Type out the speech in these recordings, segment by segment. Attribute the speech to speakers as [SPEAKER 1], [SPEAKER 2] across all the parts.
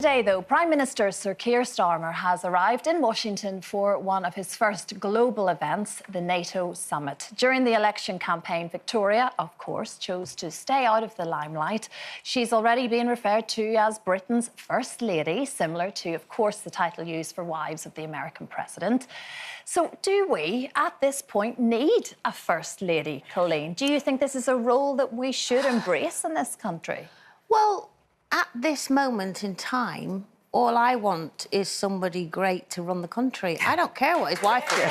[SPEAKER 1] Today, though, Prime Minister Sir Keir Starmer has arrived in Washington for one of his first global events, the NATO summit. During the election campaign, Victoria, of course, chose to stay out of the limelight. She's already been referred to as Britain's First Lady, similar to, of course, the title used for wives of the American president. So do we, at this point, need a First Lady, Colleen? Do you think this is a role that we should embrace in this country?
[SPEAKER 2] Well, at this moment in time, all I want is somebody great to run the country. I don't care what his wife is.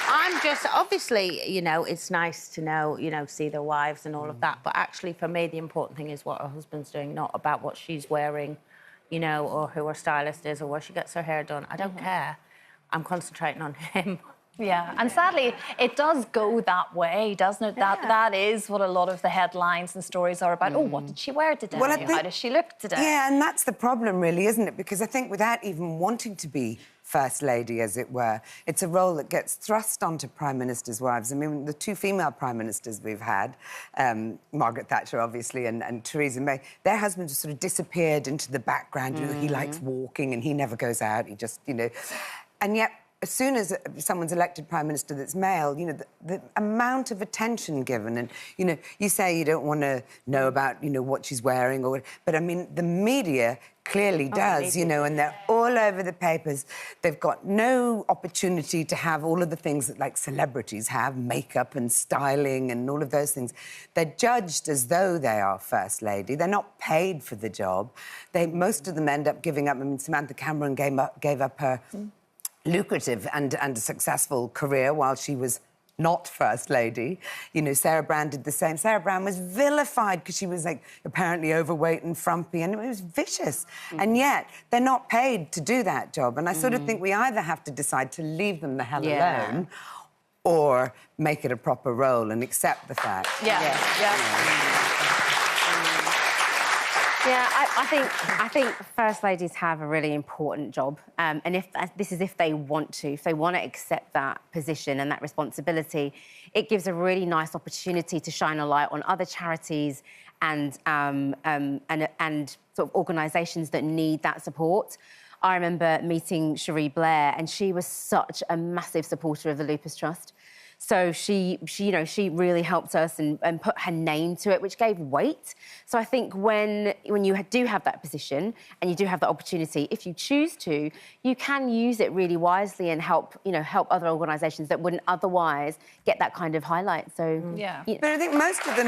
[SPEAKER 2] I'm just, obviously, you know, it's nice to know, see their wives and all of that, but actually for me the important thing is what her husband's doing, not about what she's wearing, or who her stylist is or where she gets her hair done. I don't care. I'm concentrating on him.
[SPEAKER 1] Yeah, and sadly, it does go that way, doesn't it?
[SPEAKER 2] Yeah.
[SPEAKER 1] That is what a lot of the headlines and stories are about. Oh, what did she wear today?
[SPEAKER 3] Well,
[SPEAKER 1] How does she look today?
[SPEAKER 3] Yeah, and that's the problem, really, isn't it? Because I think without even wanting to be First Lady, as it were, it's a role that gets thrust onto Prime Ministers' wives. I mean, the two female Prime Ministers we've had, Margaret Thatcher, obviously, and Theresa May, their husbands have sort of disappeared into the background. He likes walking and he never goes out. He just, And yet, as soon as someone's elected Prime Minister that's male, the amount of attention given and, you say you don't want to know about, what she's wearing but, I mean, the media clearly does, and they're all over the papers. They've got no opportunity to have all of the things that, like, celebrities have, makeup and styling and all of those things. They're judged as though they are First Lady. They're not paid for the job. Most of them end up giving up. I mean, Samantha Cameron gave up her lucrative and successful career while she was not First Lady. Sarah Brown did the same. Sarah Brown was vilified because she was, apparently overweight and frumpy, and it was vicious. And yet, they're not paid to do that job. And I sort of think we either have to decide to leave them the hell alone or make it a proper role and accept the fact.
[SPEAKER 4] Yeah, I think First Ladies have a really important job, and if they want to accept that position and that responsibility, it gives a really nice opportunity to shine a light on other charities and sort of organisations that need that support. I remember meeting Cherie Blair, and she was such a massive supporter of the Lupus Trust. So she really helped us and put her name to it, which gave weight. So I think when you do have that position and you do have that opportunity, if you choose to, you can use it really wisely and help other organisations that wouldn't otherwise get that kind of highlight. So
[SPEAKER 3] But I think most of them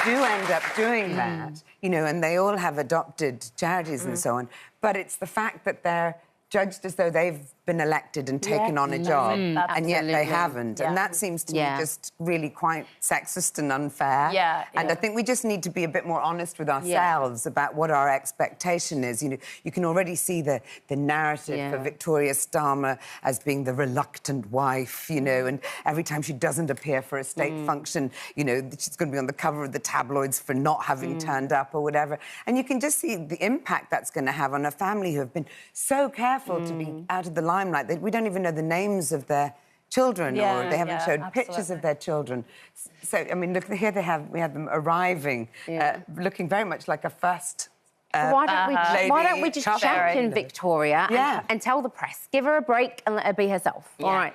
[SPEAKER 3] do end up doing that, and they all have adopted charities and so on. But it's the fact that they're judged as though they've been elected and taken on a job, and yet they haven't. And that seems to me just really quite sexist and unfair. And I think we just need to be a bit more honest with ourselves about what our expectation is. You can already see the narrative for Victoria Starmer as being the reluctant wife, and every time she doesn't appear for a state function, she's going to be on the cover of the tabloids for not having turned up or whatever. And you can just see the impact that's going to have on a family who have been so careful to be out of the limelight. We don't even know the names of their children, or they haven't showed pictures of their children. So, I mean, look, here we have them arriving, looking very much like a first
[SPEAKER 4] why don't we just champion Victoria and tell the press, give her a break and let her be herself? All right.